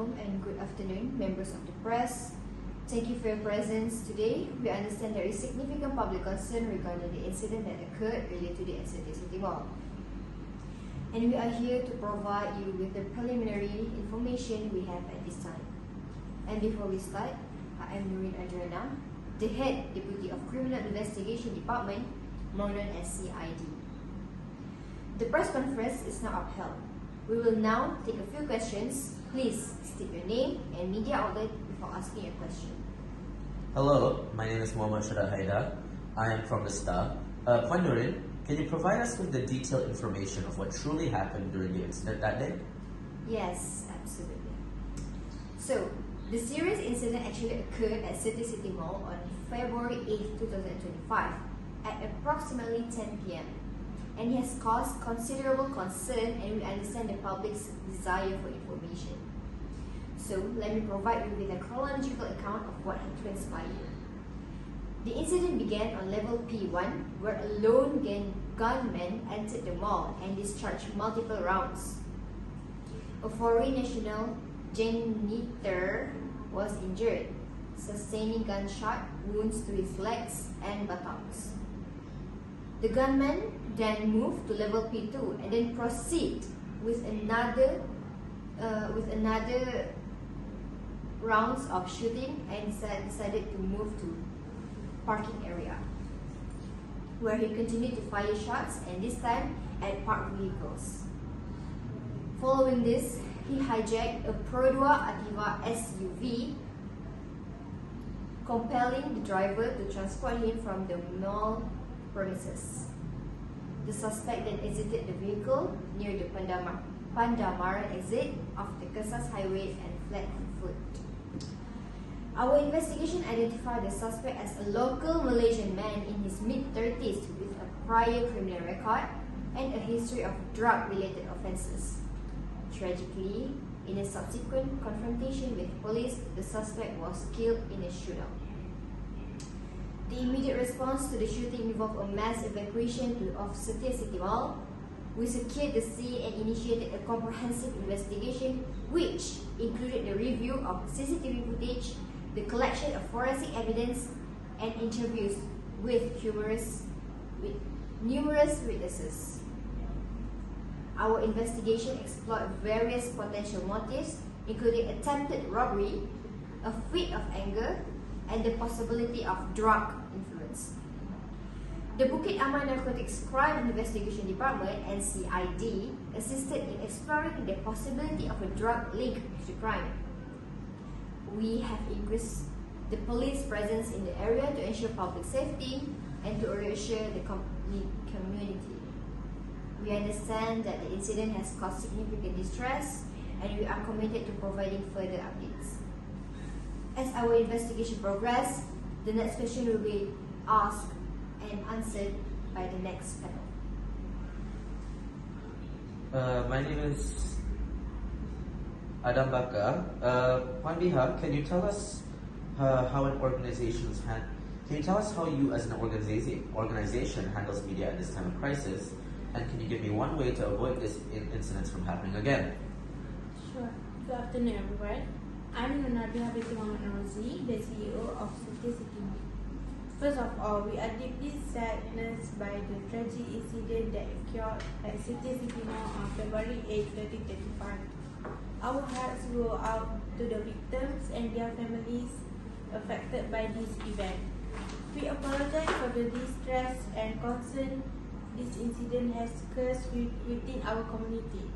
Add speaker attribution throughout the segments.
Speaker 1: Assalamualaikum and good afternoon, members of the press. Thank you for your presence today. We understand there is significant public concern regarding the incident that occurred earlier today at City Mall. And we are here to provide you with the preliminary information we have at this time. And before we start, I am Nurin Adriana, the Head Deputy of Criminal Investigation Department, more known as CID. The press conference is now upheld. We will now take a few questions. Please state your name and media outlet before asking your question.
Speaker 2: Hello, my name is Muhammad Shada Haidar. I am from the Star. Puan Nurin, can you provide us with the detailed information of what truly happened during the incident that day?
Speaker 1: Yes, absolutely. So, the serious incident actually occurred at City Mall on February 8, 2025 at approximately 10 p.m. and it has caused considerable concern, and we understand the public's desire for information. So, let me provide you with a chronological account of what had transpired. The incident began on level P1, where a lone gunman entered the mall and discharged multiple rounds. A foreign national janitor was injured, sustaining gunshot wounds to his legs and buttocks. The gunman then moved to level P2 and then proceed with another rounds of shooting and decided to move to parking area, where he continued to fire shots, and this time at parked vehicles. Following this, he hijacked a Perodua Ativa SUV, compelling the driver to transport him from the mall premises. The suspect then exited the vehicle near the Pandamaran exit of the Kesas Highway and fled on foot. Our investigation identified the suspect as a local Malaysian man in his mid-30s with a prior criminal record and a history of drug-related offences. Tragically, in a subsequent confrontation with police, the suspect was killed in a shootout. The immediate response to the shooting involved a mass evacuation of City Mall. We secured the scene and initiated a comprehensive investigation which included the review of CCTV footage, the collection of forensic evidence, and interviews with numerous witnesses. Our investigation explored various potential motives, including attempted robbery, a fit of anger, and the possibility of drug influence. The Bukit Aman Narcotics Crime Investigation Department (NCID) assisted in exploring the possibility of a drug link to the crime. We have increased the police presence in the area to ensure public safety and to reassure the community. We understand that the incident has caused significant distress, and we are committed to providing further updates. As our investigation progresses, the next question will be asked and answered by the next panel.
Speaker 2: My name is Adam Bakar. Puan Bihar, can you tell us how you as an organization handles media at this time of crisis? And can you give me one way to avoid this incidents from happening again?
Speaker 3: Sure. Good afternoon, everyone. I'm Nadia Binti Muhammad Rozi, the CEO of City Mall. First of all, we are deeply saddened by the tragic incident that occurred at City Mall on February 8, 2025. Our hearts go out to the victims and their families affected by this event. We apologize for the distress and concern this incident has caused within our community.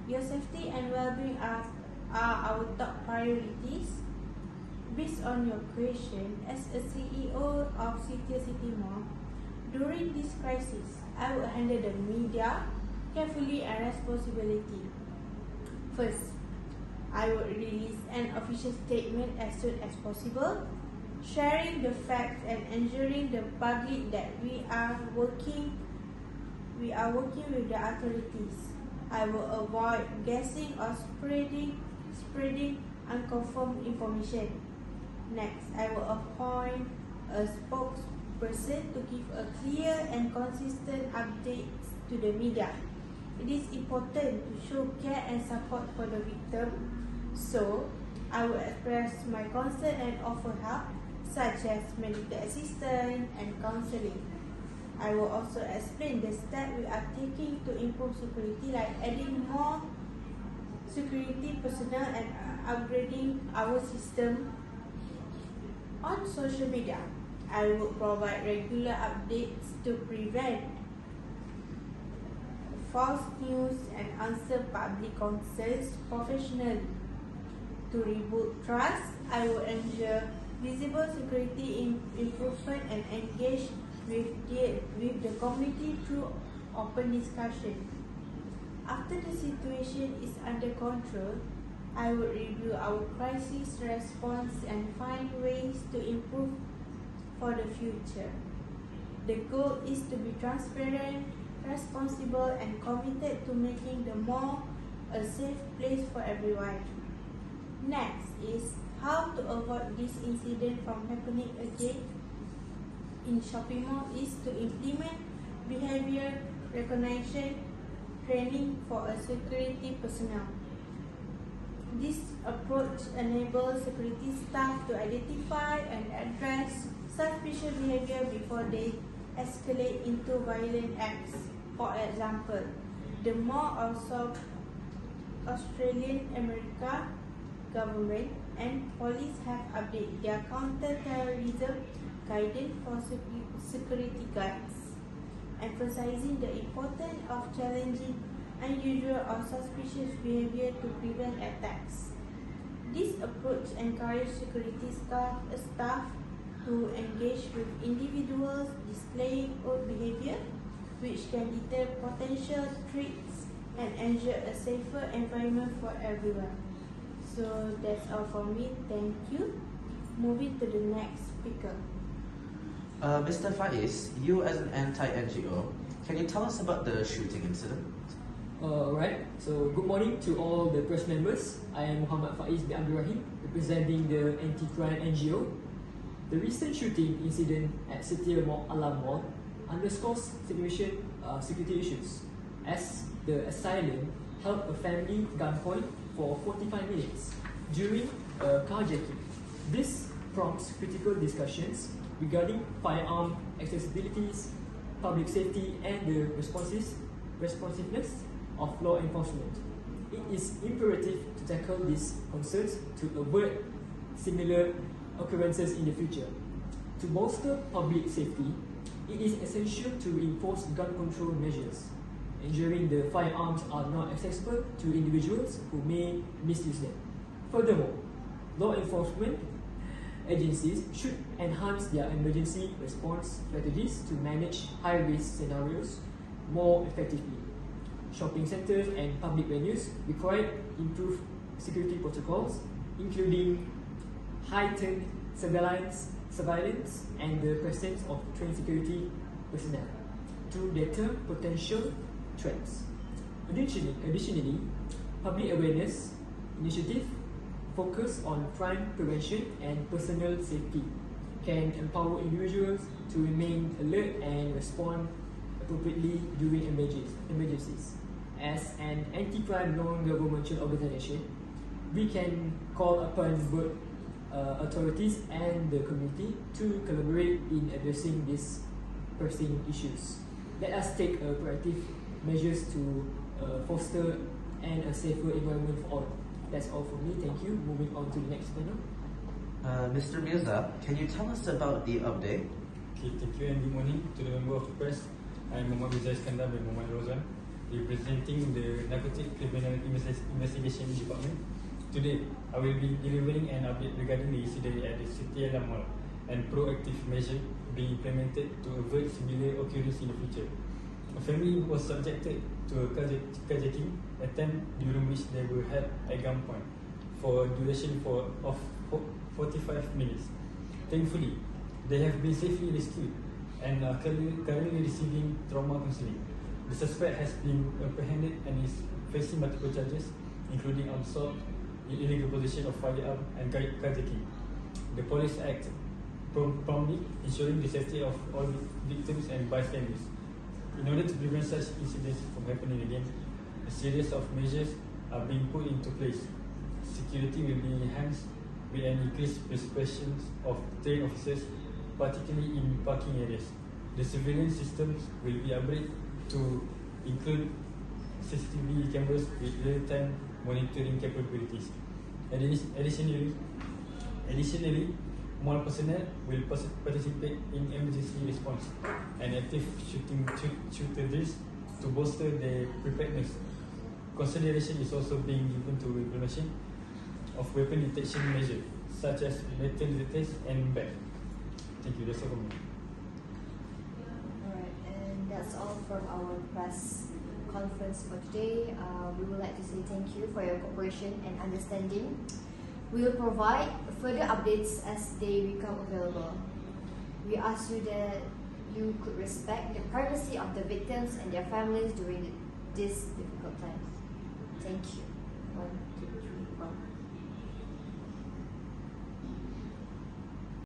Speaker 3: Your safety and well-being are our top priorities. Based on your question, as a CEO of City Mall, during this crisis, I will handle the media carefully and responsibly. First, I will release an official statement as soon as possible, sharing the facts and ensuring the public that we are working with the authorities. I will avoid guessing or spreading unconfirmed information. Next, I will appoint a spokesperson to give a clear and consistent update to the media. It is important to show care and support for the victim So, I will express my concern and offer help, such as medical assistance and counseling. I will also explain the steps we are taking to improve security, like adding more security personnel and upgrading our system. On social media, I will provide regular updates to prevent false news and answer public concerns professionally. To rebuild trust, I will ensure visible security improvement and engage with the community through open discussion. After the situation is under control, I will review our crisis response and find ways to improve for the future. The goal is to be transparent, responsible, and committed to making the mall a safe place for everyone. Next is how to avoid this incident from happening again in shopping mall is to implement behavior recognition training for a security personnel. This approach enables security staff to identify and address suspicious behavior before they escalate into violent acts. For example, the Mall of South Australian America government and police have updated their counter-terrorism guidance for security guards, emphasizing the importance of challenging unusual or suspicious behavior to prevent attacks. This approach encourages security staff to engage with individuals displaying odd behavior, which can deter potential threats and ensure a safer environment for everyone. So that's all from me. Thank you. Moving to the next speaker.
Speaker 2: Mr. Faiz, you as an anti-NGO, can you tell us about the shooting incident?
Speaker 4: Alright, so good morning to all the press members. I am Muhammad Faiz bin Abdul Rahim, representing the anti-crime NGO. The recent shooting incident at Setia Alam Mall underscores security issues, as the assailant held a family gunpoint for 45 minutes during a carjacking. This prompts critical discussions regarding firearm accessibilities, public safety, and the responsiveness of law enforcement. It is imperative to tackle these concerns to avert similar occurrences in the future. To bolster public safety, it is essential to reinforce gun control measures, ensuring the firearms are not accessible to individuals who may misuse them. Furthermore, law enforcement agencies should enhance their emergency response strategies to manage high-risk scenarios more effectively. Shopping centers and public venues require improved security protocols, including heightened surveillance and the presence of trained security personnel to deter potential threats. Additionally, public awareness initiatives focus on crime prevention and personal safety can empower individuals to remain alert and respond appropriately during emergencies. As an anti-crime non-governmental organization, we can call upon both authorities and the community to collaborate in addressing these pressing issues. Let us take proactive measures to foster a safer environment for all. That's all from me. Thank you. Moving on to the next panel.
Speaker 2: Mr. Mirza, can you tell us about the update?
Speaker 5: Okay, thank you and good morning to the member of the press. I am Muhammad Mirza Iskandar bin Muhammad Rozan, representing the Narcotic Criminal Investigation Department. Today, I will be delivering an update regarding the incident at the Setia Alam Mall and proactive measures being implemented to avoid similar occurrences in the future. A family was subjected to a carjacking attempt during which they were held at gunpoint for a duration of 45 minutes. Thankfully, they have been safely rescued and are currently receiving trauma counseling. The suspect has been apprehended and is facing multiple charges, including assault, illegal possession of firearm, and carjacking. The police act promptly, ensuring the safety of all victims and bystanders. In order to prevent such incidents from happening again, a series of measures are being put into place. security will be enhanced with an increased participation of trained officers, particularly in parking areas. The surveillance systems will be upgraded to include CCTV cameras with real-time monitoring capabilities. Additionally, mall personnel will participate in emergency response and active shooter drills to bolster their preparedness. Consideration is also being given to implementation of weapon detection measures such as metal detectors and bag. Thank you. That's all from me.
Speaker 1: Alright, and that's all from our press conference for today. We would like to say thank you for your cooperation and understanding. We will provide further updates as they become available. We ask you that you could respect the privacy of the victims and their families during these difficult times. Thank you. 1, 2, 3.